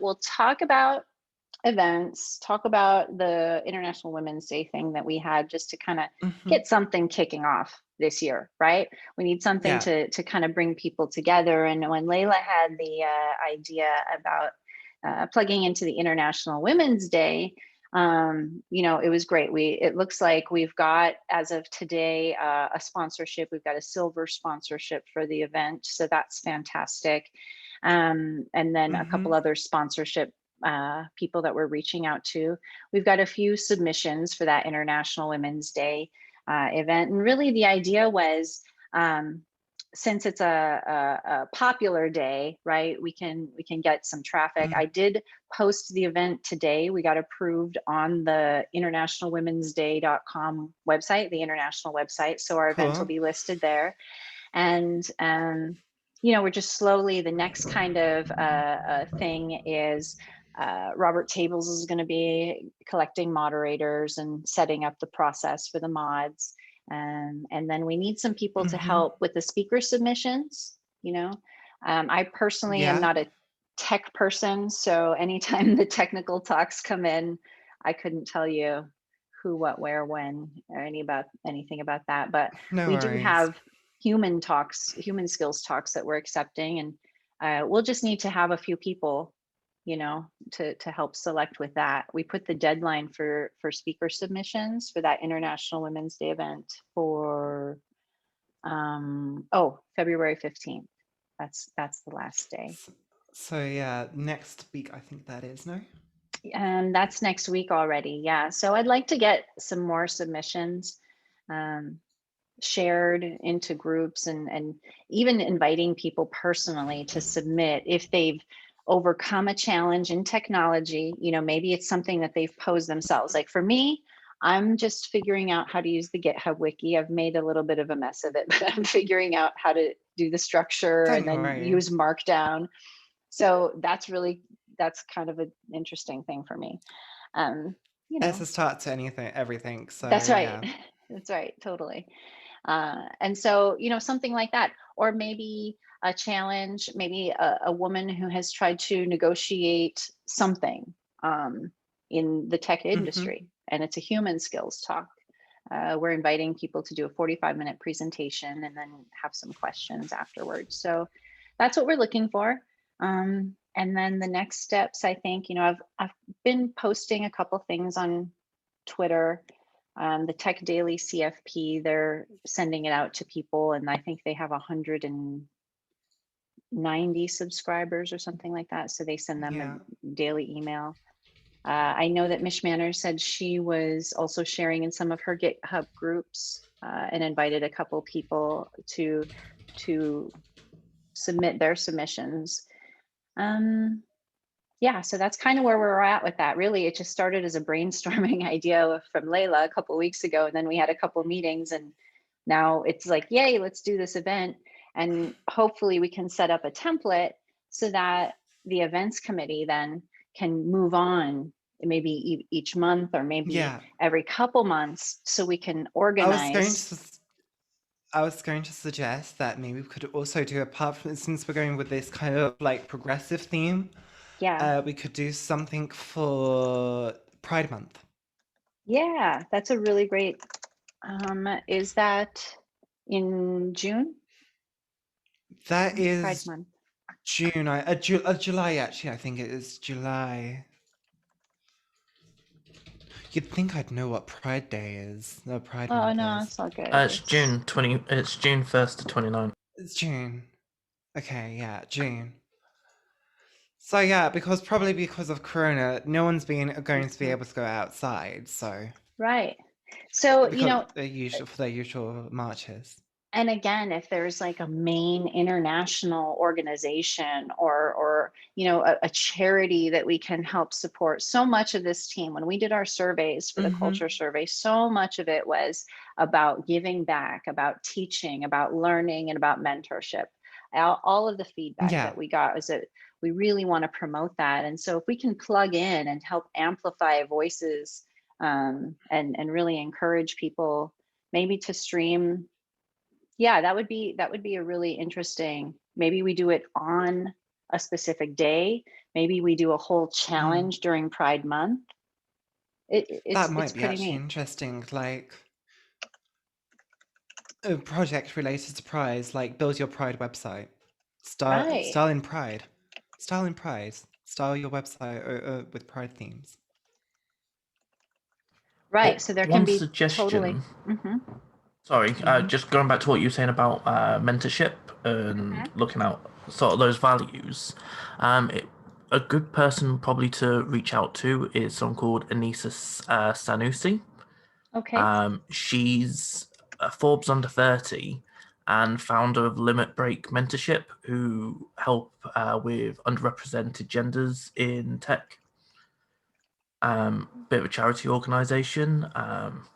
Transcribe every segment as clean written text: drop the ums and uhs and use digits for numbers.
We'll talk about events, talk about the International Women's Day thing that we had just to kind of Hmm. get something kicking off this year, right? We need something Yeah. to kind of bring people together. And when Layla had the idea about plugging into the International Women's Day, it was great. It looks like we've got, as of today, a sponsorship. We've got a silver sponsorship for the event, so that's fantastic. And then a Hmm. couple other sponsorship people that we're reaching out to. We've got a few submissions for that International Women's Day event, and really the idea was, um, since it's a popular day, right? We can get some traffic. I did post the event today. We got approved on the internationalwomensday.com website, the international website. So our event will Cool. be listed there. And we're just slowly, the next kind of thing is Robert Tables is going to be collecting moderators and setting up the process for the mods. And then we need some people to Hmm. help with the speaker submissions. I personally am Yeah. not a tech person, so anytime the technical talks come in, I couldn't tell you who, what, where, when, or anything about that. But No we do worries. have human skills talks that we're accepting, and we'll just need to have a few people, to help select with that. We put the deadline for speaker submissions for that International Women's Day event for February 15th. That's the last day. So, so yeah, next week I think that is, no? And that's next week already. Yeah. So I'd like to get some more submissions. Um, shared into groups, and even inviting people personally to submit if they've overcome a challenge in technology. Maybe it's something that they've posed themselves. Like for me, I'm just figuring out how to use the GitHub wiki. I've made a little bit of a mess of it, but I'm figuring out how to do the structure and Don't then worry. use Markdown. So that's kind of an interesting thing for me. um you It's know a start to anything, everything. So that's right. yeah. That's right, totally. And so, something like that, or maybe a challenge, maybe a woman who has tried to negotiate something in the tech Hmm. industry, and it's a human skills talk. We're inviting people to do a 45-minute presentation and then have some questions afterwards. So that's what we're looking for. And then the next steps, I think, I've been posting a couple things on Twitter. The Tech Daily CFP, they're sending it out to people, and I think they have 190 subscribers or something like that. So they send them Yeah. a daily email. I know that Mish Manners said she was also sharing in some of her GitHub groups, and invited a couple people to submit their submissions. Um, yeah, so that's kind of where we're at with that. Really, it just started as a brainstorming idea from Layla a couple of weeks ago, and then we had a couple meetings, and now it's like, yay, let's do this event. And hopefully we can set up a template so that the events committee then can move on, maybe each month or maybe Yeah. every couple months, so we can I was going organize. to I was going to suggest that maybe we could also do, apart from, since we're going with this kind of like progressive theme, Yeah, we could do something for Pride Month. yeah, that's a really great. Is that in June? That When's Pride is Month? June, July actually. I think it is July. You'd think I'd know what Pride Day is. No, Pride Oh Month no, is. it's all good. It's June 20. It's June 1st to 29th. It's June. Okay, yeah, June. So yeah, probably because of Corona, no one's been going to be Mhm. able to go outside. So Right. So, because the usual for their usual marches. and again, if there's like a main international organization, or a charity that we can help support, so much of this team, when we did our surveys for the Mm-hmm. culture survey, so much of it was about giving back, about teaching, about learning, and about mentorship. All of the feedback Yeah. that we got was that we really want to promote that. And so if we can plug in and help amplify voices, and really encourage people maybe to stream. Yeah, that would be a really interesting. Maybe we do it on a specific day. Maybe we do a whole challenge during Pride Month. That might It's be pretty actually neat. interesting, like a project related to Pride, like build your Pride website. Right. Style in Pride. Style in Pride. Style your website with Pride themes. Right. Well, So there can one be suggestion. totally. Sorry, just going back to what you were saying about mentorship and looking out sort of those values. A good person probably to reach out to is someone called Anissa Sanusi. Okay. She's a Forbes under 30 and founder of Limit Break Mentorship, who help with underrepresented genders in tech. Bit of a charity organisation.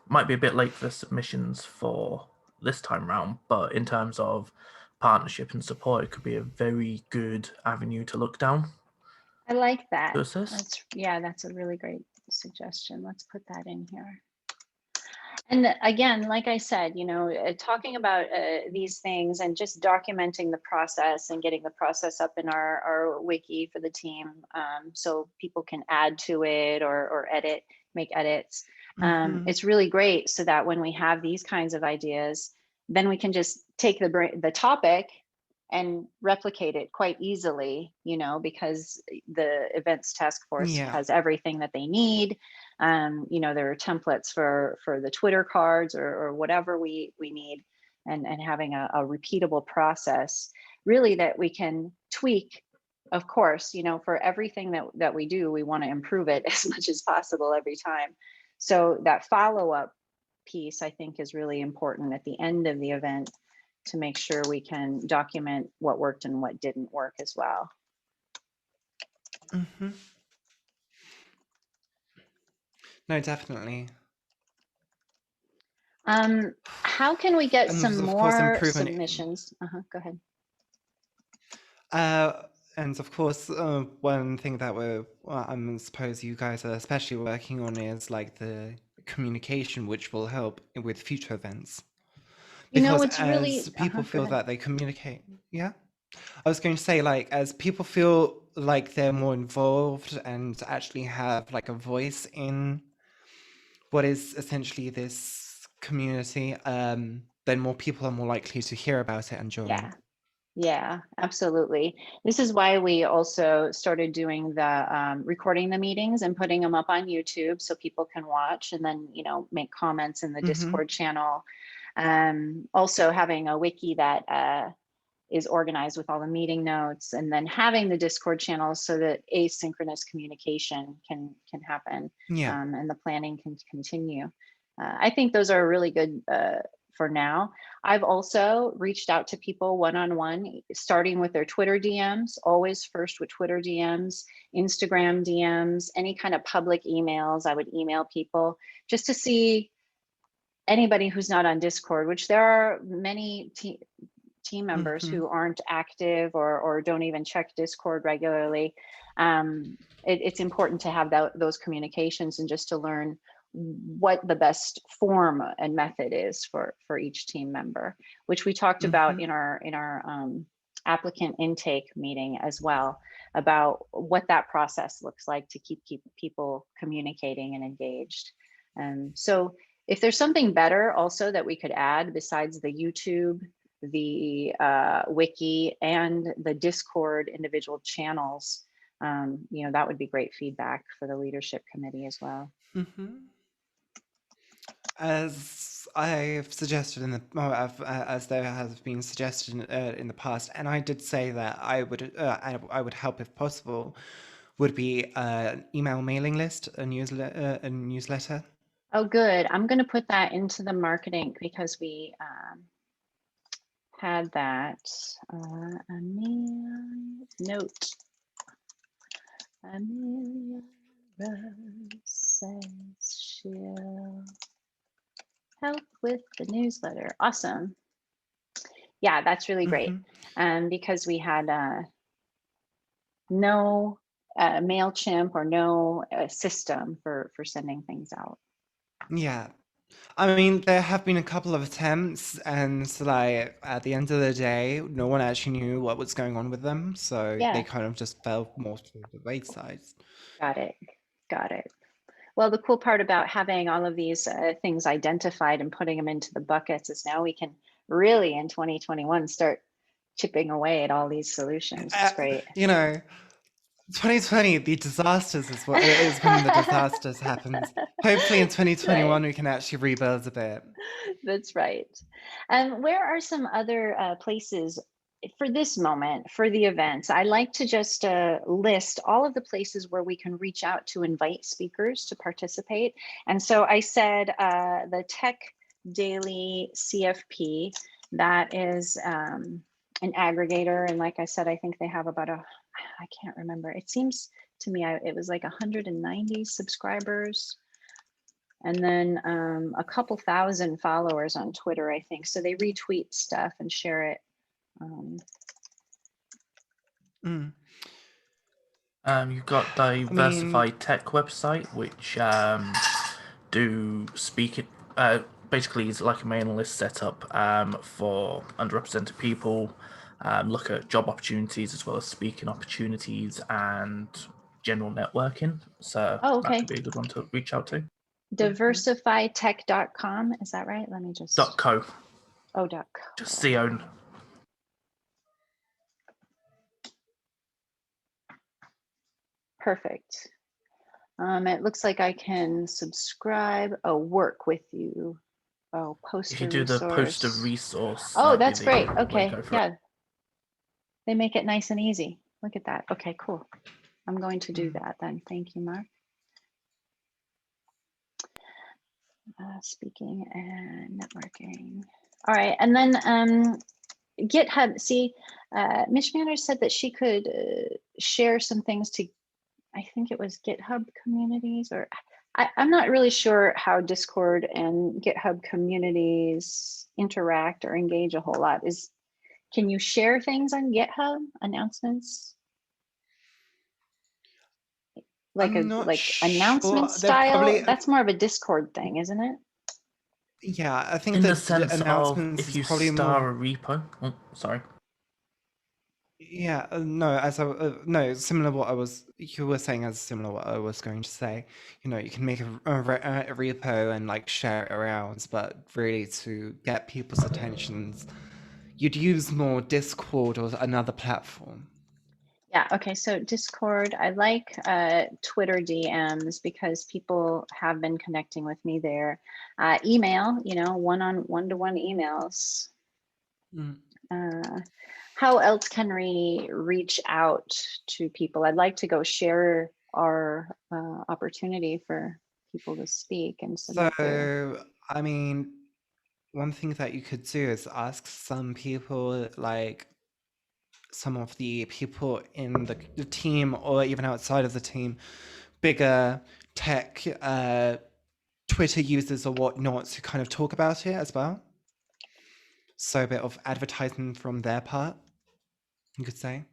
Might be a bit late for submissions for this time round, but in terms of partnership and support, it could be a very good avenue to look down I like that. to assist. That's a really great suggestion. Let's put that in here. And again, like I said, talking about these things and just documenting the process and getting the process up in our wiki for the team, so people can add to it or make edits. It's really great so that when we have these kinds of ideas, then we can just take the topic and replicate it quite easily, because the events task force has everything that they need. There are templates for the Twitter cards or whatever we need, and having a repeatable process really that we can tweak. Of course, for everything that we do, we want to improve it as much as possible every time. So that follow-up piece, I think, is really important at the end of the event to make sure we can document what worked and what didn't work as well. No, definitely. How can we get And some of course, more improvement. submissions? Go ahead. And of course, one thing that I suppose you guys are especially working on is like the communication, which will help with future events. Because It's really as people go feel ahead. that they communicate, I was going to say, like, as people feel like they're more involved and actually have like a voice in what is essentially this community, then more people are more likely to hear about it and join. Yeah, absolutely. This is why we also started doing the recording the meetings and putting them up on YouTube so people can watch and then, make comments in the Discord channel. Also having a wiki that is organized with all the meeting notes, and then having the Discord channel so that asynchronous communication can happen, and the planning can continue. I think those are really good for now. I've also reached out to people one-on-one, starting with their Twitter DMs, always first with Twitter DMs, Instagram DMs, any kind of public emails. I would email people just to see anybody who's not on Discord, which there are many team members who aren't active or don't even check Discord regularly. It's important to have those communications and just to learn what the best form and method is for each team member, which we talked about in our applicant intake meeting as well, about what that process looks like to keep people communicating and engaged. So if there's something better also that we could add besides the YouTube, the wiki, and the Discord individual channels, that would be great feedback for the leadership committee as well. As I've suggested as there has been suggested in the past, and I did say that I would help if possible, would be an email mailing list, a newsletter. Oh, good. I'm going to put that into the marketing because we had that. Note. Amelia Rose says she'll help with the newsletter. Awesome. Yeah, that's really great. Because we had no MailChimp or no system for sending things out. Yeah, I mean, there have been a couple of attempts, and like at the end of the day, no one actually knew what was going on with them, so they Yeah, kind of just fell more to the wayside. got it. Got it. Well, the cool part about having all of these things identified and putting them into the buckets is now we can really in 2021 start chipping away at all these solutions. It's great. You know, 2020, the disasters is when the disasters happens. Hopefully in 2021 Right. we can actually rebuild a bit. That's right. Where are some other places for this moment, for the events? I like to just list all of the places where we can reach out to invite speakers to participate. And so I said the Tech Daily CFP, that is an aggregator. And like I said, I think they have about I can't remember. It seems to me it was like 190 subscribers and then a couple thousand followers on Twitter, I think. So they retweet stuff and share it. You've got Diversified Tech website, which do speak it. Basically, it's like a mailing list set up for underrepresented people. Look at job opportunities as well as speaking opportunities and general networking. So that could be a good one to reach out to. Diversifytech.com, is that right? Let me just. .co. Oh, .co. Just CO. Perfect. It looks like I can subscribe. Oh, work with you. Oh, post If a you do resource. the post a resource. Oh, that's great. Okay, yeah. They make it nice and easy. Look at that. Okay, cool. I'm going to do that then. Thank you, Mark. Speaking and networking. All right, and then GitHub. See, Mish Manners said that she could share some things to, I think it was GitHub communities, or I'm not really sure how Discord and GitHub communities interact or engage a whole lot. Can you share things on GitHub announcements? Like announcement style? That's more of a Discord thing, isn't it? Yeah, I think in that the sense announcements of if is you probably star more. a repo. Oh, sorry. Yeah, no, no, similar what you were saying as similar what I was going to say. You know, you can make a repo and like share it around, but really to get people's attentions, you'd use more Discord or another platform. Yeah, okay, so Discord, I like Twitter DMs because people have been connecting with me there. Email, you know, one-to-one emails. How else can we reach out to people? I'd like to go share our opportunity for people to speak and submit their. I mean, one thing that you could do is ask some people, like some of the people in the team or even outside of the team, bigger tech Twitter users or whatnot, to kind of talk about it as well. So a bit of advertising from their part, you could say.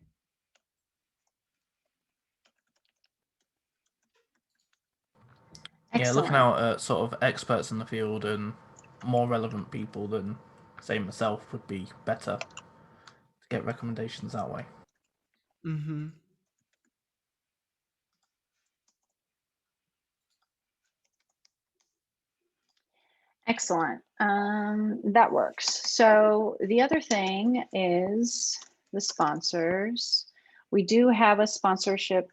Yeah, Excellent. looking out at sort of experts in the field and more relevant people than, say, myself would be better to get recommendations that way. Mm-hmm. Excellent. That works. So the other thing is the sponsors. We do have a sponsorship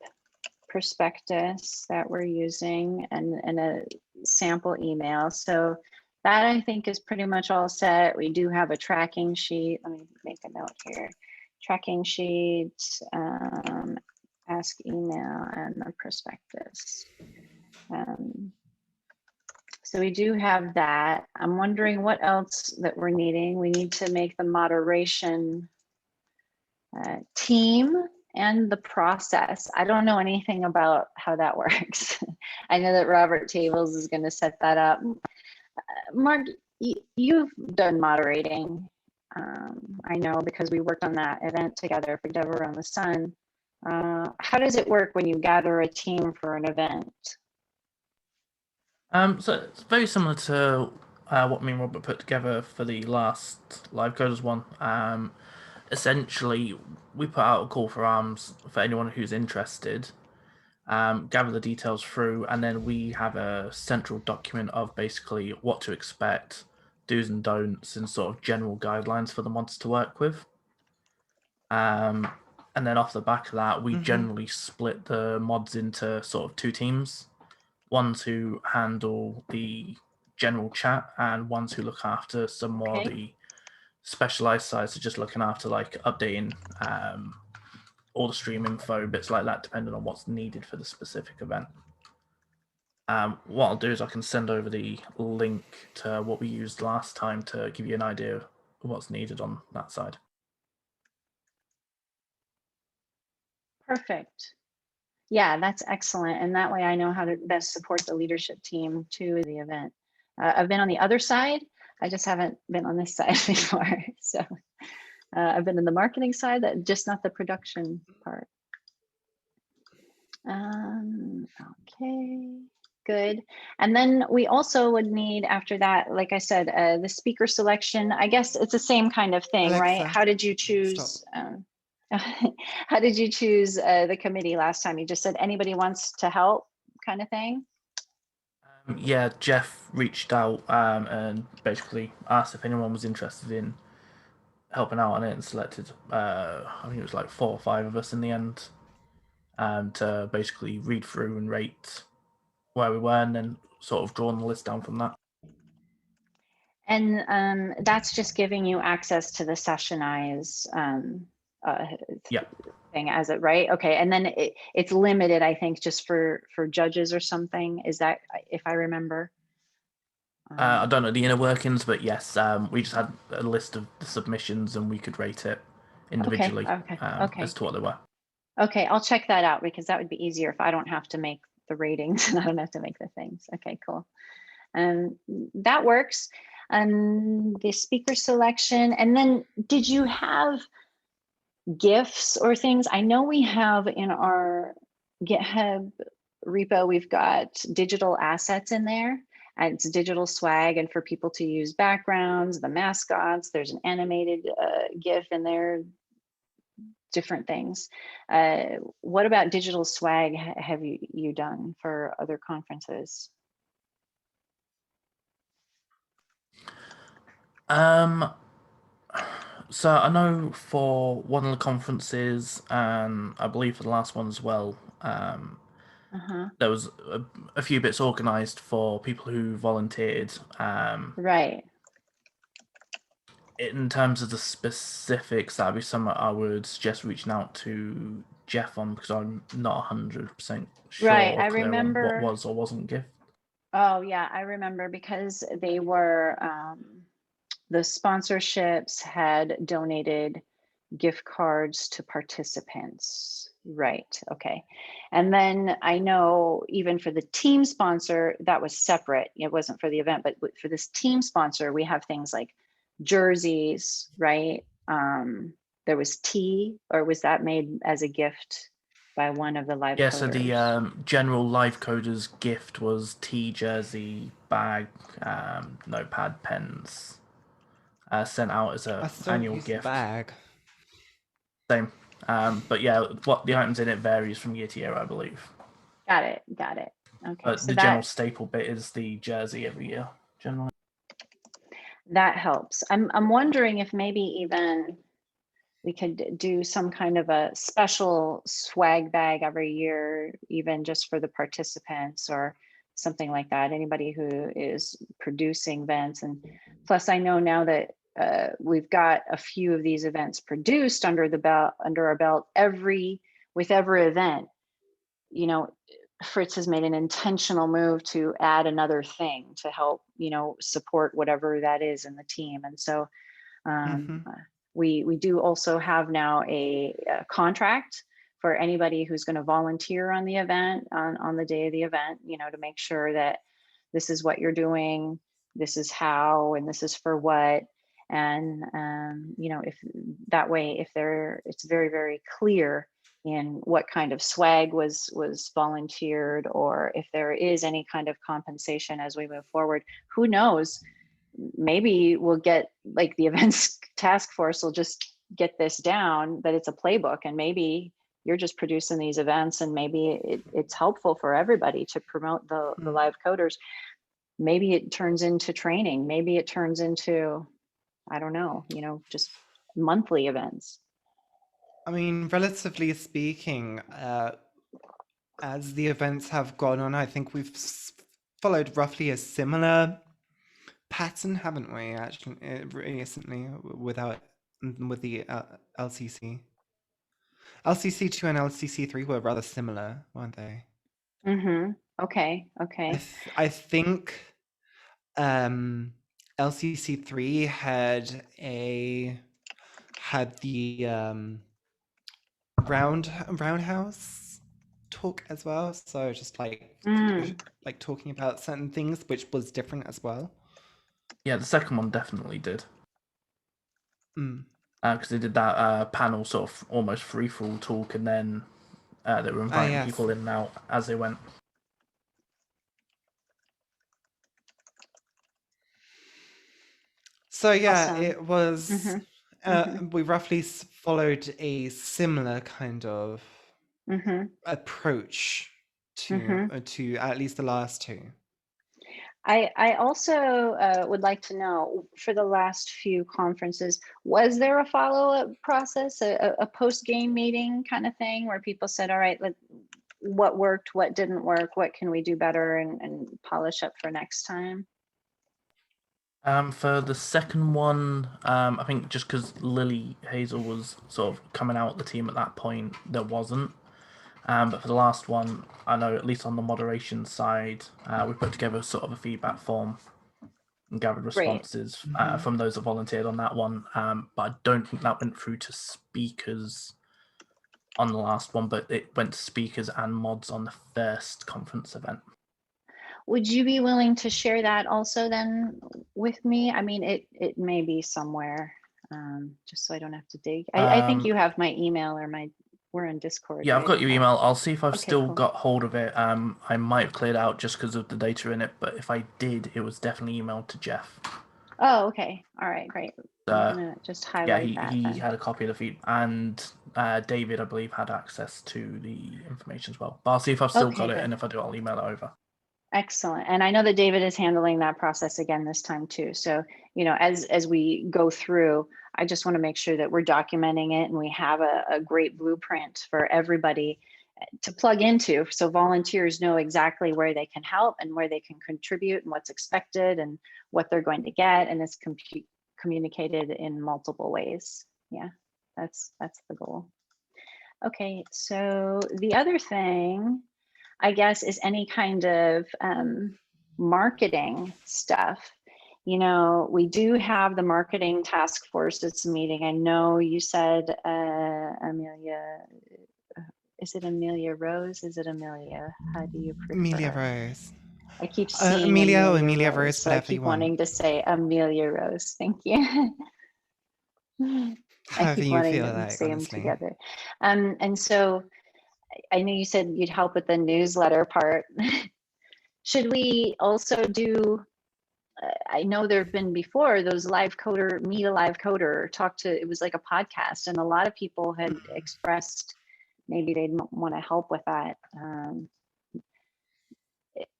prospectus that we're using and a sample email. So that I think is pretty much all set. We do have a tracking sheet. Let me make a note here. Tracking sheet, ask email, and the prospectus. So we do have that. I'm wondering what else that we're needing. We need to make the moderation team and the process. I don't know anything about how that works. I know that Robert Tables is going to set that up. Mark, you've done moderating. I know because we worked on that event together for Dev Around the Sun. How does it work when you gather a team for an event? So it's very similar to what me and Robert put together for the last Live Coders one. Essentially, we put out a call for arms for anyone who's interested, gather the details through, and then we have a central document of basically what to expect, do's and don'ts, and sort of general guidelines for the mods to work with. And then off the back of that, we generally split the mods into sort of two teams. Ones who handle the general chat and ones who look after some more Okay. the specialized sides, so just looking after like updating all the stream info, bits like that, depending on what's needed for the specific event. What I'll do is I can send over the link to what we used last time to give you an idea of what's needed on that side. Perfect. Yeah, that's excellent. And that way I know how to best support the leadership team to the event. I've been on the other side. I just haven't been on this side before. So I've been in the marketing side, that just not the production part. Okay, good. And then we also would need after that, like I said, the speaker selection. I guess it's the same kind of thing, right? Alexa, How did you choose? How did you choose the committee last time? You just said anybody wants to help, kind of thing. Yeah, Jeff reached out and basically asked if anyone was interested in helping out on it, and selected I think it was like 4 or 5 of us in the end, to basically read through and rate where we were, and then sort of drawn the list down from that. And that's just giving you access to the Sessionize Yeah. thing as it, right? Okay, and then it's limited, I think, just for judges or something. Is that, if I remember? I don't know the inner workings, but yes, we just had a list of the submissions and we could rate it individually Okay. as to what they were. Okay, I'll check that out because that would be easier if I don't have to make the ratings and I don't have to make the things. Okay, cool. That works. The speaker selection. And then did you have GIFs or things? I know we have in our GitHub repo, we've got digital assets in there, and it's digital swag, and for people to use backgrounds, the mascots, there's an animated GIF in there, different things. What about digital swag have you done for other conferences? So I know for one of the conferences, and I believe for the last one as well, there was a few bits organised for people who volunteered. Right. In terms of the specifics, that'd be something I would suggest reaching out to Jeff on, because I'm not 100% sure Right, or I clear on what remember. was or wasn't gift. Oh yeah, I remember because they were, the sponsorships had donated gift cards to participants. Right, okay. And then I know even for the team sponsor, that was separate. It wasn't for the event, but for this team sponsor, we have things like jerseys, right? There was tea, or was that made as a gift by one of the live Yeah, coders? so the general live coders gift was tea, jersey, bag, notepad, pens, sent out as I a still annual use gift. bag. Same. But yeah, what the items in it varies from year to year, I believe. Got it. Okay, But so the general staple bit is the jersey every year, generally. that helps. I'm wondering if maybe even we could do some kind of a special swag bag every year, even just for the participants or something like that. Anybody who is producing events. And plus I know now that we've got a few of these events produced under our belt with every event, you know, Fritz has made an intentional move to add another thing to help, support whatever that is in the team. And so we do also have now a contract for anybody who's going to volunteer on the event, on the day of the event, to make sure that this is what you're doing, this is how, and this is for what. And if that way, it's very, very clear in what kind of swag was volunteered, or if there is any kind of compensation as we move forward. Who knows? Maybe we'll get, like, the events task force will just get this down, that it's a playbook, and maybe you're just producing these events, and maybe it's helpful for everybody to promote the live coders. Maybe it turns into training. Maybe it turns into, I don't know, just monthly events. I mean, relatively speaking, as the events have gone on, I think we've followed roughly a similar pattern, haven't we? Actually, recently, with the LCC. LCC2 and LCC3 were rather similar, weren't they? Okay. I think LCC3 had the roundhouse talk as well, so just like talking about certain things, which was different as well. Yeah, the second one definitely did. Because they did that panel sort of almost free-for-all talk, and then they were inviting people in and out as they went. So yeah, Awesome. it was. We roughly followed a similar kind of approach to at least the last two. I also would like to know, for the last few conferences, was there a follow-up process, a post-game meeting kind of thing, where people said, all right, what worked, what didn't work, what can we do better, and polish up for next time? For the second one, I think just because Lily Hazel was sort of coming out the team at that point, there wasn't. But for the last one, I know at least on the moderation side, we put together sort of a feedback form and gathered responses from those that volunteered on that one. But I don't think that went through to speakers on the last one, but it went to speakers and mods on the first conference event. Would you be willing to share that also then with me? I mean, it may be somewhere, just so I don't have to dig. I think you have my email, or we're in Discord. Yeah, right? I've got your email. I'll see if I've still cool. got hold of it. I might have cleared out just because of the data in it, but if I did, it was definitely emailed to Jeff. Oh, okay. All right, great. I'm gonna just highlight that. He had a copy of the feed, and David, I believe, had access to the information as well. But I'll see if I've still got it, and if I do, I'll email it over. Excellent. And I know that David is handling that process again this time too. So, as we go through, I just want to make sure that we're documenting it, and we have a great blueprint for everybody to plug into, so volunteers know exactly where they can help and where they can contribute and what's expected and what they're going to get, and it's communicated in multiple ways. Yeah, that's the goal. Okay, so the other thing, I guess, is any kind of marketing stuff. We do have the marketing task force that's meeting. I know you said, Amelia, is it Amelia Rose? Is it Amelia? How do you prefer? Amelia Rose. I keep seeing Amelia Rose, so I keep wanting to say Amelia Rose. Thank you. I keep wanting to say them together. And so I know you said you'd help with the newsletter part. Should we also do, I know there have been before those meet a live coder, it was like a podcast, and a lot of people had expressed maybe they'd want to help with that.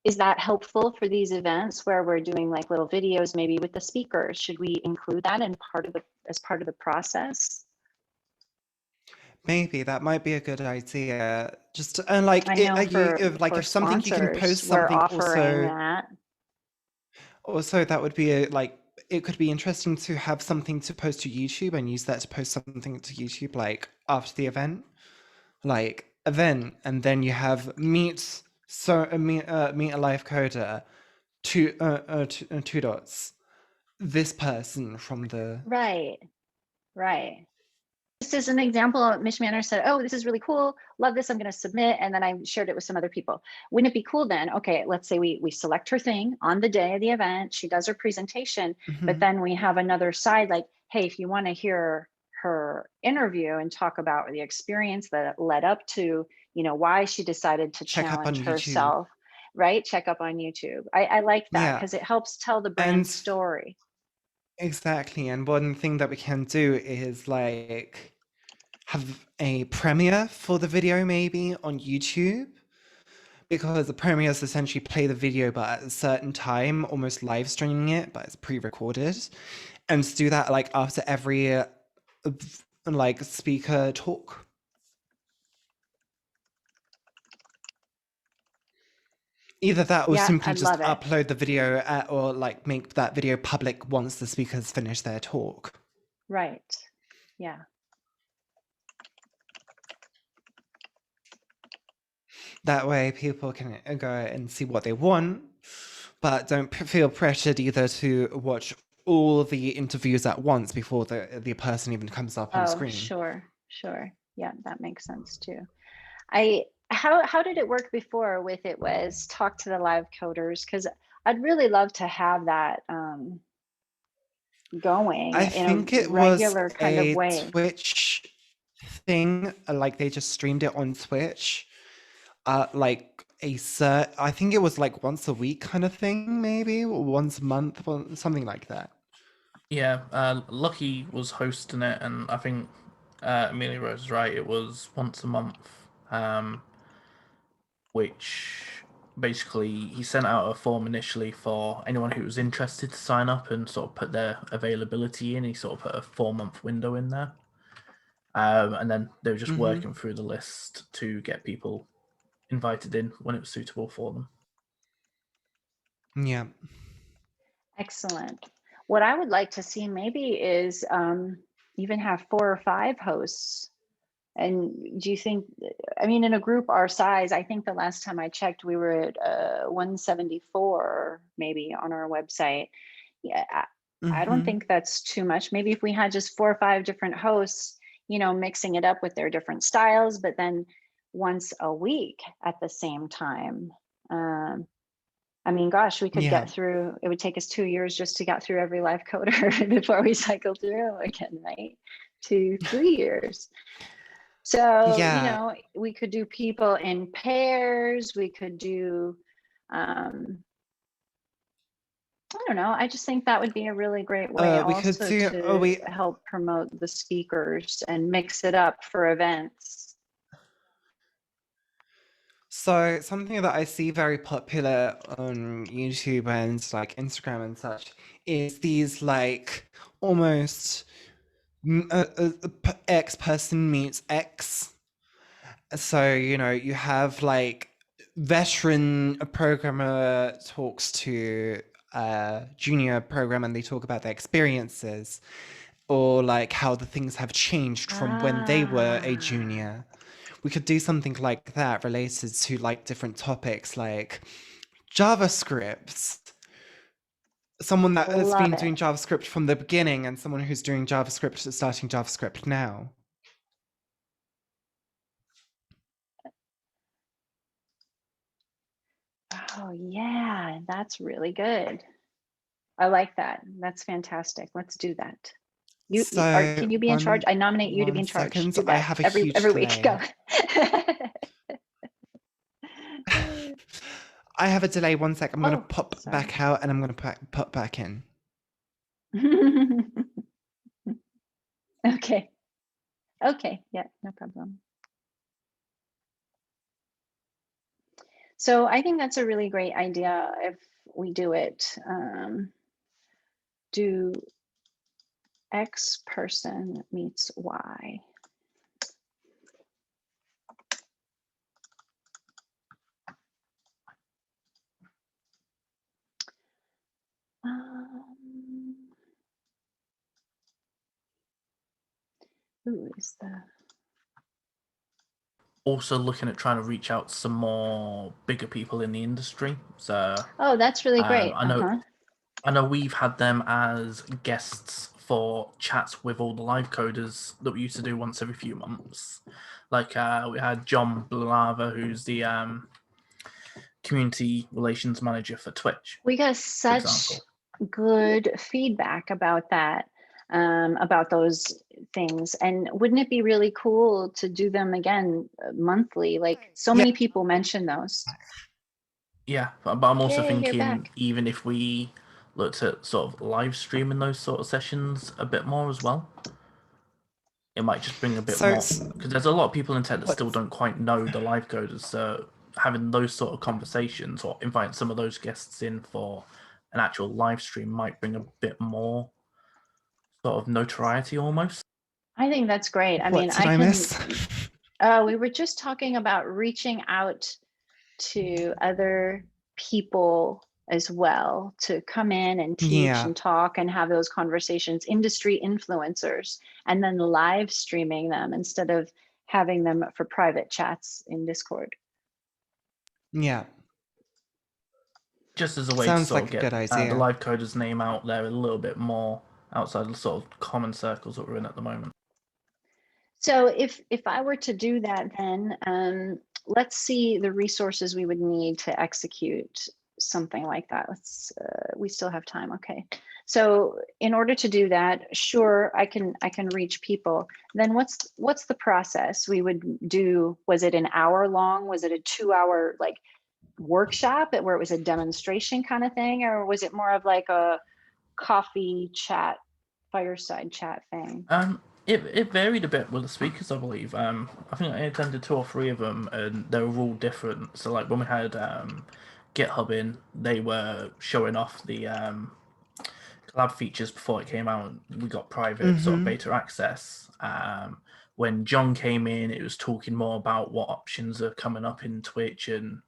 Is that helpful for these events where we're doing like little videos, maybe with the speakers? Should we include that as part of the process? Maybe that might be a good idea. Just like if something you can post something also. That. Also, that would be it could be interesting to have something to post to YouTube and use that to post something to YouTube like after the event, and then you have meet a live coder, two dots, this person from the right. This is an example. Mish Manor said, oh, this is really cool. Love this. I'm going to submit. And then I shared it with some other people. Wouldn't it be cool then? Okay, let's say we select her thing on the day of the event. She does her presentation, but then we have another side like, hey, if you want to hear her interview and talk about the experience that led up to, you know, why she decided to Check up on challenge YouTube. herself, right? Check up on YouTube. I like that Yeah. because it helps tell the brand And story. exactly. And one thing that we can do is like have a premiere for the video maybe on YouTube. Because the premieres essentially play the video but at a certain time, almost live streaming it, but it's pre-recorded. And to do that like after every like speaker talk. Either that or Yeah, simply I just love it. upload the video or like make that video public once the speakers finish their talk. Right. Yeah. That way people can go and see what they want, but don't feel pressured either to watch all the interviews at once before the person even comes up on screen. Sure. Yeah, that makes sense too. How did it work before with it was talk to the live coders? Because I'd really love to have that going I in think a it was regular kind of a way. Twitch thing, like they just streamed it on Twitch. Like I think it was like once a week kind of thing, maybe, or once a month, or something like that. Yeah, Lucky was hosting it, and I think Amelia Rose is right. It was once a month, which basically he sent out a form initially for anyone who was interested to sign up and sort of put their availability in. He sort of put a 4-month window in there, and then they were just working through the list to get people invited in when it was suitable for them. Yeah. Excellent. What I would like to see maybe is even have 4 or 5 hosts. And do you think, I mean, in a group our size, I think the last time I checked, we were at 174 maybe on our website. Yeah, I don't think that's too much. Maybe if we had just 4 or 5 different hosts, you know, mixing it up with their different styles, but then once a week at the same time. I mean, gosh, we could get through, it would take us 2 years just to get through every live coder before we cycle through again, right? 2-3 years. So, you know, we could do people in pairs. We could do, I don't know. I just think that would be a really great way also to help promote the speakers and mix it up for events. So something that I see very popular on YouTube and like Instagram and such is these like almost X person meets X. So, you know, you have like veteran programmer talks to a junior programmer and they talk about their experiences or like how the things have changed from when they were a junior. We could do something like that related to like different topics like JavaScript. Someone that has been doing JavaScript from the beginning and someone who's doing JavaScript, starting JavaScript now. Oh yeah, that's really good. I like that. That's fantastic. Let's do that. Can you be in charge? I nominate you to be in charge. Do that. I have a huge every delay. week. Go. I have a delay. 1 sec. I'm going to pop back out and I'm going to pop back in. Okay. Yeah, no problem. So I think that's a really great idea if we do it. Do X person meets Y. Who is the... Also looking at trying to reach out to some more bigger people in the industry. So that's really great. I know we've had them as guests for chats with all the live coders that we used to do once every few months. Like we had John Blava, who's the community relations manager for Twitch. We got such good feedback about that. about those things. And wouldn't it be really cool to do them again monthly? Like so many people mention those. Yeah, but I'm also Yay, you're thinking back. even if we looked at sort of live streaming those sort of sessions a bit more as well, it might just bring a bit more, because there's a lot of people in tech that still don't quite know the live coders. So having those sort of conversations or inviting some of those guests in for an actual live stream might bring a bit more sort of notoriety almost. I think that's great. I mean, What did I miss? We were just talking about reaching out to other people as well to come in and teach and talk and have those conversations, industry influencers, and then live streaming them instead of having them for private chats in Discord. Yeah. Just as a way Sounds to sort like of a good get idea. the live coders name out there a little bit more outside the sort of common circles that we're in at the moment. So if I were to do that, then let's see the resources we would need to execute something like that. Let's we still have time. Okay. So in order to do that, sure, I can reach people. Then what's the process we would do? Was it an hour long? Was it a 2-hour like workshop where it was a demonstration kind of thing, or was it more of like a coffee chat, fireside chat thing? It varied a bit with the speakers, I believe. I think I attended 2 or 3 of them, and they were all different. So, like when we had GitHub in, they were showing off the collab features before it came out. We got private sort of beta access. When John came in, it was talking more about what options are coming up in Twitch and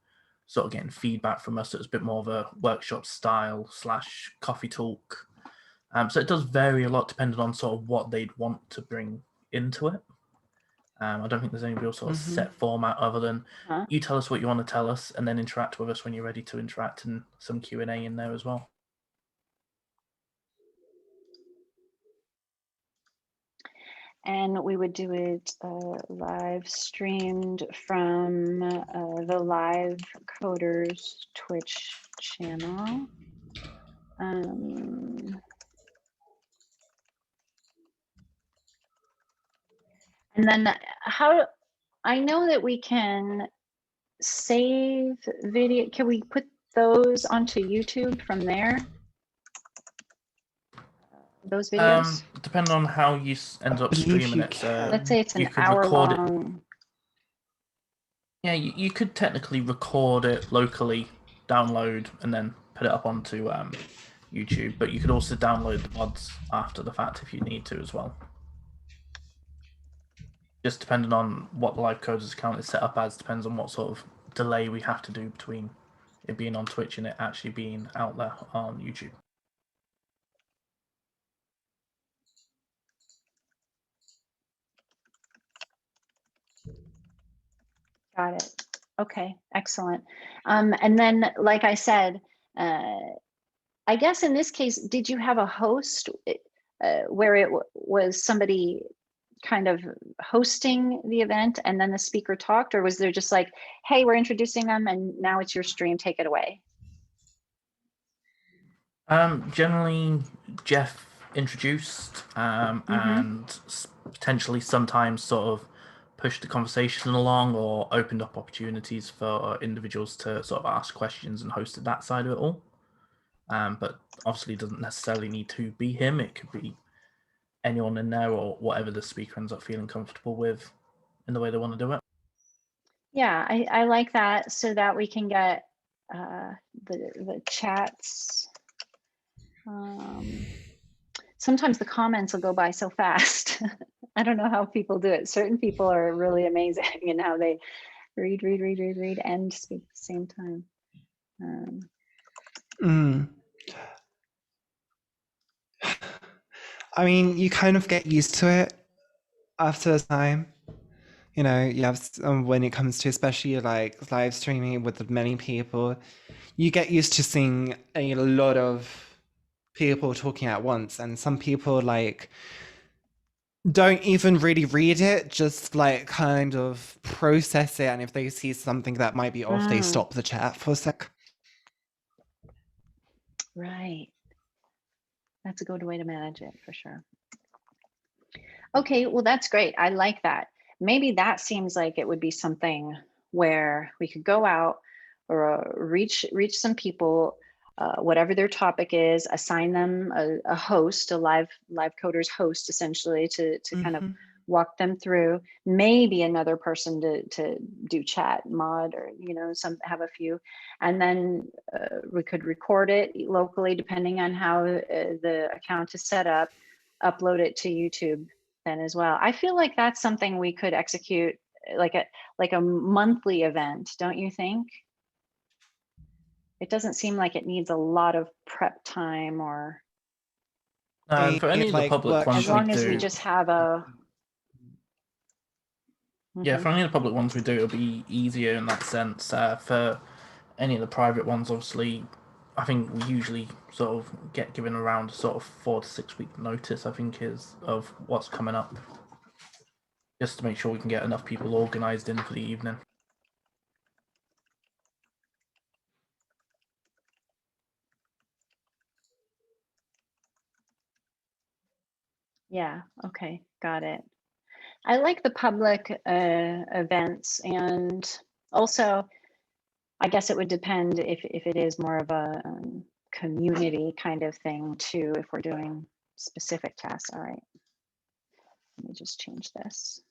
sort of getting feedback from us. So it was a bit more of a workshop style / coffee talk. So it does vary a lot depending on sort of what they'd want to bring into it. I don't think there's any real sort of set format other than you tell us what you want to tell us and then interact with us when you're ready to interact, and some Q&A in there as well. And we would do it live streamed from the Live Coders Twitch channel. And then how, I know that we can save video. Can we put those onto YouTube from there? Those videos? Depending on how you end up streaming it. So let's say it's an hour long. Yeah, you could technically record it locally, download, and then put it up onto YouTube. But you could also download the mods after the fact if you need to as well. Just depending on what the Live Coders account is set up as, depends on what sort of delay we have to do between it being on Twitch and it actually being out there on YouTube. Got it. Okay, excellent. And then, like I said, I guess in this case, did you have a host where it was somebody kind of hosting the event and then the speaker talked, or was there just like, hey, we're introducing them and now it's your stream, take it away? Generally, Jeff introduced and potentially sometimes sort of pushed the conversation along or opened up opportunities for individuals to sort of ask questions and hosted that side of it all. But obviously it doesn't necessarily need to be him. It could be anyone in there or whatever the speaker ends up feeling comfortable with in the way they want to do it. Yeah, I like that, so that we can get the chats. Sometimes the comments will go by so fast. I don't know how people do it. Certain people are really amazing in how they read, and speak at the same time. I mean, you kind of get used to it after a time. You know, you have when it comes to especially like live streaming with many people, you get used to seeing a lot of people talking at once, and some people like don't even really read it, just like kind of process it, and if they see something that might be off, they stop the chat for a sec. Right. That's a good way to manage it for sure. Okay, well, that's great. I like that. Maybe that seems like it would be something where we could go out or reach some people, whatever their topic is, assign them a host, a live coders host, essentially, to kind of Mm-hmm. walk them through. Maybe another person to do chat mod, or some have a few, and then we could record it locally, depending on how the account is set up, upload it to YouTube then as well. I feel like that's something we could execute like a monthly event, don't you think? It doesn't seem like it needs a lot of prep time, or And for any of the Like public as ones we long as we workshops. do, just have a yeah, mhm. for any of the public ones we do, it'll be easier in that sense. For any of the private ones, obviously, I think we usually sort of get given around sort of 4 to 6 week notice, I think, is of what's coming up, just to make sure we can get enough people organised in for the evening. Yeah, okay, got it. I like the public events, and also I guess it would depend if it is more of a community kind of thing too, if we're doing specific tasks. All right, let me just change this.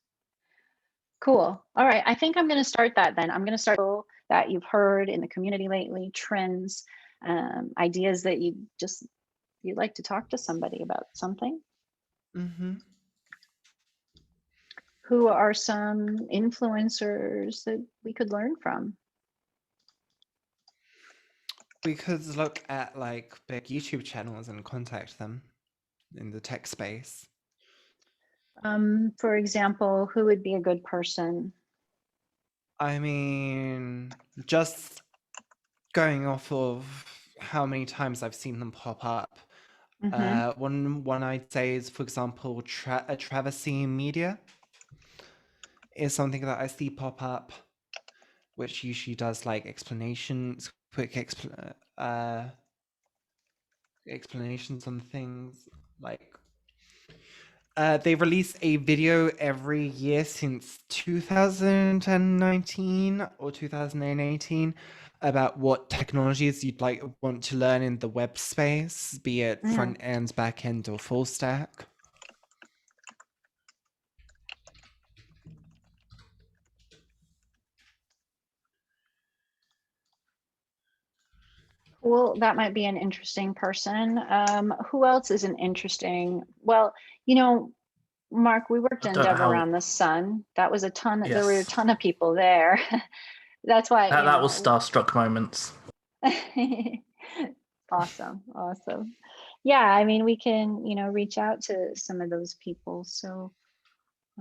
Cool. All right, I think I'm going to start that then. I'm going to start that you've heard in the community lately, trends, ideas that you'd like to talk to somebody about something. Mm-hmm. Who are some influencers that we could learn from? We could look at like big YouTube channels and contact them in the tech space. For example, who would be a good person? I mean, just going off of how many times I've seen them pop up. Mm-hmm. One I'd say is, for example, Travesty Media is something that I see pop up, which usually does like explanations, quick explanations on things. Like they release a video every year since 2019 or 2018 about what technologies you'd want to learn in the web space, be it front end, back end, or full stack. Well, that might be an interesting person. Who else is an interesting? Well, Mark, we worked I in don't know Dev how. Around the Sun. That was there were a Yes, ton of people there. That's why, that was starstruck moments. awesome. Yeah, I mean, we can, reach out to some of those people. So,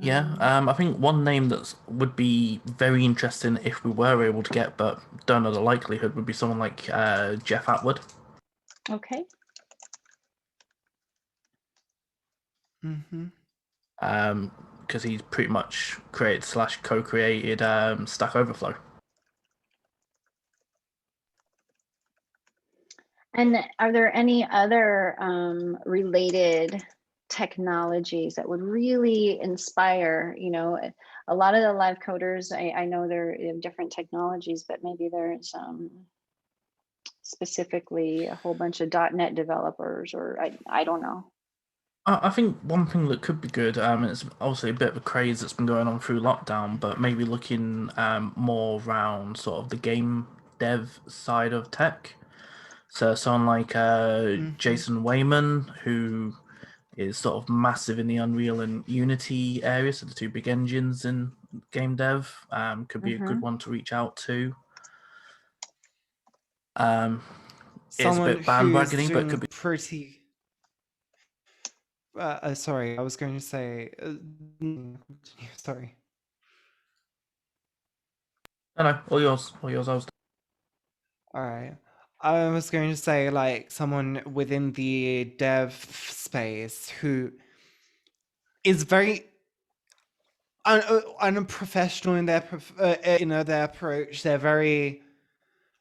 Yeah, I think one name that would be very interesting if we were able to get, but don't know the likelihood, would be someone like Jeff Atwood. okay. Mm-hmm. Because he's pretty much created / co-created Stack Overflow. And are there any other related technologies that would really inspire, a lot of the live coders, I know they're different technologies, but maybe there's specifically a whole bunch of .NET developers, or I don't know. I think one thing that could be good, it's obviously a bit of a craze that's been going on through lockdown, but maybe looking more around sort of the game dev side of tech. So someone like Jason Wayman, who is sort of massive in the Unreal and Unity area, so the two big engines in game dev, could be a good one to reach out to. It's a Someone bit who's bandwagony, but it could doing be. pretty. Sorry, I was going to say. Sorry. No, all yours. I was. All right. I was going to say, like, someone within the dev space who is very unprofessional in their their approach. They're very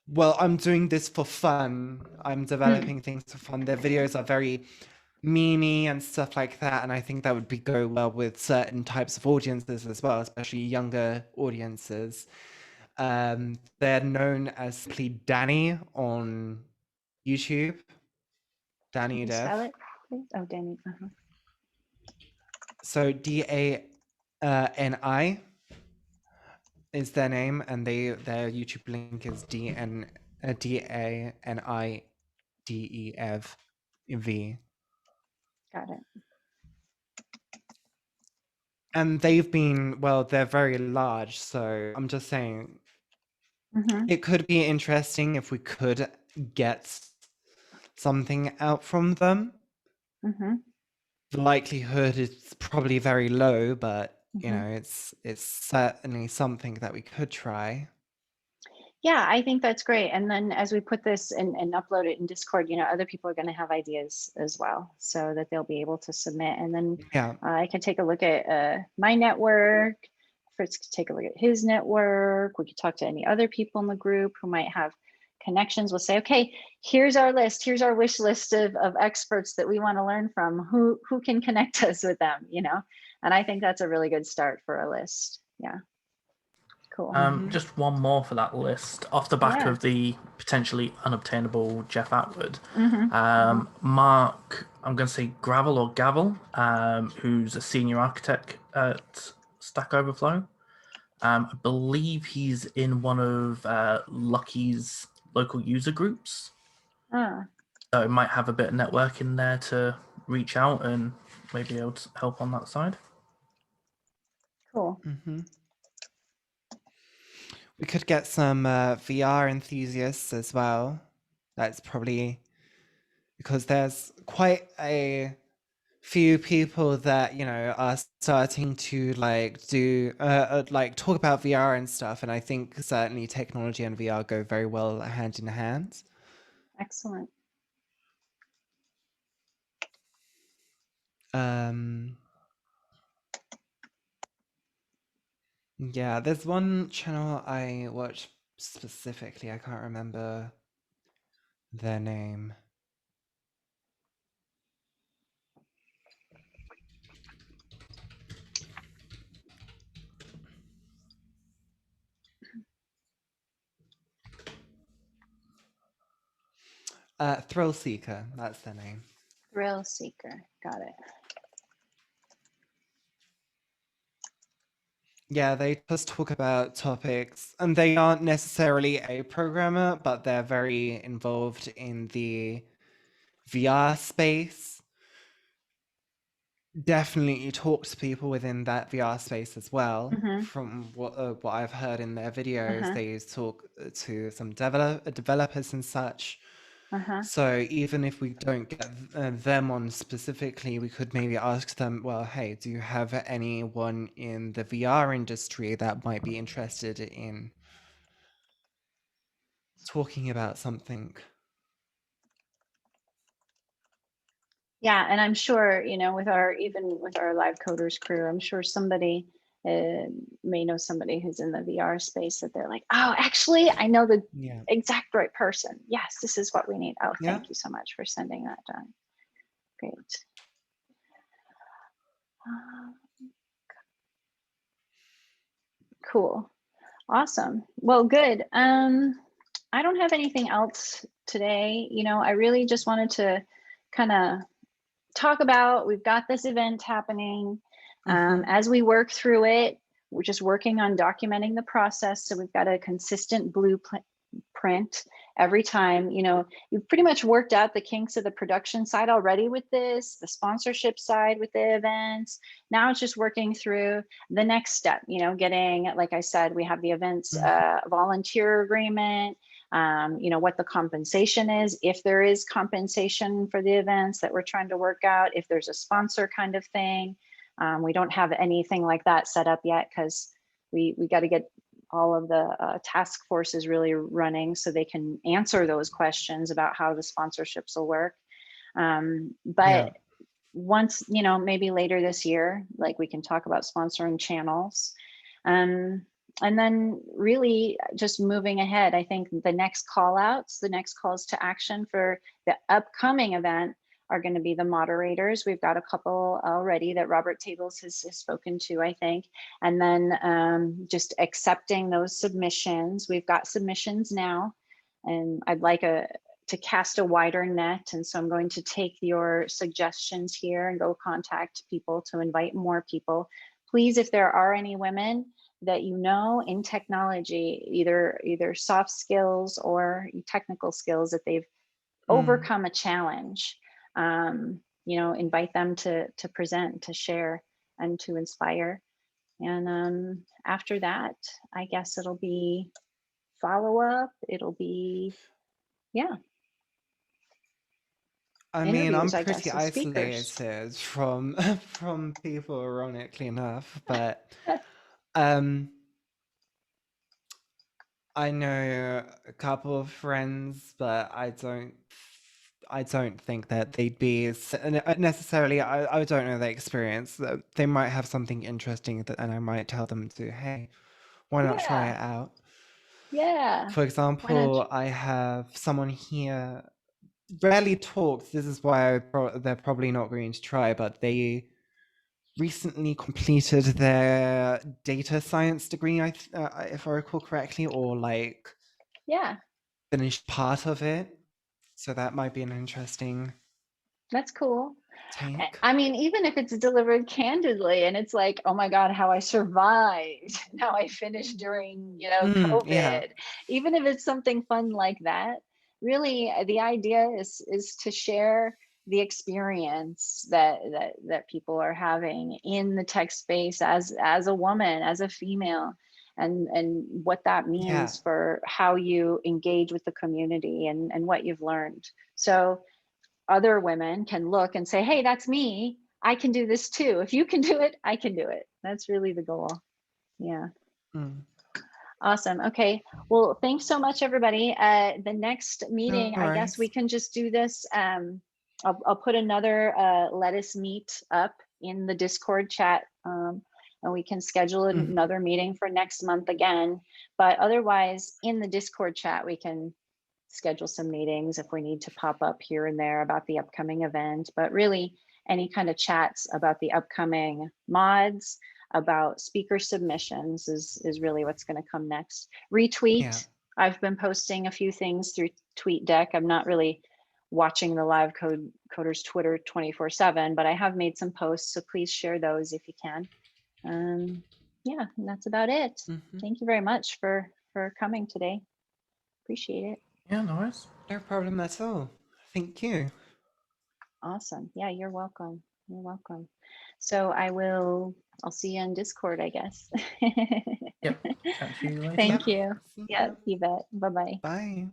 well. I'm doing this for fun. I'm developing things for fun. Their videos are very memey and stuff like that, and I think that would go well with certain types of audiences as well, especially younger audiences. They're known as simply Danny on YouTube. Can Danny you Dev. spell it, please? Oh, Danny. So DANI is their name, and their YouTube link is DANIDEV. Got it. And they're very large, so I'm just saying it could be interesting if we could get something out from them. The likelihood is probably very low, but you know, it's certainly something that we could try. Yeah, I think that's great. And then as we put this and upload it in Discord, you know, other people are going to have ideas as well, so that they'll be able to submit. And then I can take a look at my network. Fritz could take a look at his network. We could talk to any other people in the group who might have connections. We'll say, okay, here's our list. Here's our wish list of experts that we want to learn from. Who can connect us with them, you know? And I think that's a really good start for a list. Yeah. Cool. Just one more for that list. Off the back of the potentially unobtainable Jeff Atwood, Mark, I'm going to say Gravel or Gavel, who's a senior architect at Stack Overflow. I believe he's in one of Lucky's local user groups. So it might have a bit of networking there to reach out and maybe able to help on that side. Cool. We could get some VR enthusiasts as well. That's probably because there's quite a few people that, you know, are starting to like do like talk about VR and stuff, and I think certainly technology and VR go very well hand in hand. Excellent. Yeah, there's one channel I watch specifically. I can't remember their name. Thrill Seeker, that's their name. Thrill Seeker, got it. Yeah, they just talk about topics, and they aren't necessarily a programmer, but they're very involved in the VR space. Definitely talk to people within that VR space as well. From what I've heard in their videos, they talk to some developers and such. So even if we don't get them on specifically, we could maybe ask them, well, hey, do you have anyone in the VR industry that might be interested in talking about something? Yeah, and I'm sure, you know, even with our live coders crew, I'm sure somebody may know somebody who's in the VR space that they're like, oh, actually, I know the exact right person. Yes, this is what we need. Oh, thank you so much for sending that, John. Great. Cool. Awesome. Well, good. I don't have anything else today. You know, I really just wanted to kind of talk about, we've got this event happening. As we work through it, we're just working on documenting the process. So we've got a consistent blueprint every time. You know, you've pretty much worked out the kinks of the production side already with this, the sponsorship side with the events. Now it's just working through the next step, you know, getting, like I said, we have the events volunteer agreement, you know, what the compensation is, if there is compensation for the events that we're trying to work out, if there's a sponsor kind of thing. We don't have anything like that set up yet because we got to get all of the task forces really running so they can answer those questions about how the sponsorships will work. But once, you know, maybe later this year, like we can talk about sponsoring channels. And then really just moving ahead, I think the next call outs, the next calls to action for the upcoming event are going to be the moderators. We've got a couple already that Robert Tables has spoken to, I think. And then just accepting those submissions. We've got submissions now, and I'd like to cast a wider net. And so I'm going to take your suggestions here and go contact people to invite more people. Please, if there are any women that you know in technology, either soft skills or technical skills, that they've overcome a challenge, invite them to present, to share, and to inspire. And after that, I guess it'll be follow-up. It'll be, yeah. I mean, I'm Interviews, I pretty guess, with speakers. isolated from from people, ironically enough, but I know a couple of friends, but I don't think that they'd be necessarily. I don't know their experience. They might have something interesting and I might tell them to, hey, why not try it out? Yeah. For example, I have someone here, rarely talks. This is why they're probably not going to try, but they recently completed their data science degree, if I recall correctly, or finished part of it. So that might be an interesting That's cool. take. I mean, even if it's delivered candidly and it's like, oh my God, how I survived, how I finished during, COVID. Yeah. Even if it's something fun like that, really the idea is to share the experience that people are having in the tech space as a woman, as a female, and what that means for how you engage with the community and what you've learned. So other women can look and say, hey, that's me. I can do this too. If you can do it, I can do it. That's really the goal. Yeah. Awesome. Okay. Well, thanks so much, everybody. The next meeting, I guess we can just do this. I'll put another let us meet up in the Discord chat, and we can schedule another meeting for next month again. But otherwise, in the Discord chat, we can schedule some meetings if we need to pop up here and there about the upcoming event. But really, any kind of chats about the upcoming mods, about speaker submissions is really what's going to come next. Retweet. I've been posting a few things through TweetDeck. I'm not really watching the live coders Twitter 24/7, but I have made some posts, so please share those if you can. Yeah, and that's about it. Thank you very much for coming today. Appreciate it. Yeah, no worries. No problem at all. Thank you. Awesome. Yeah, you're welcome. You're welcome. So I'll see you on Discord, I guess. Yep. Catch you later. Thank you. Yeah, you bet. Bye-bye. Bye.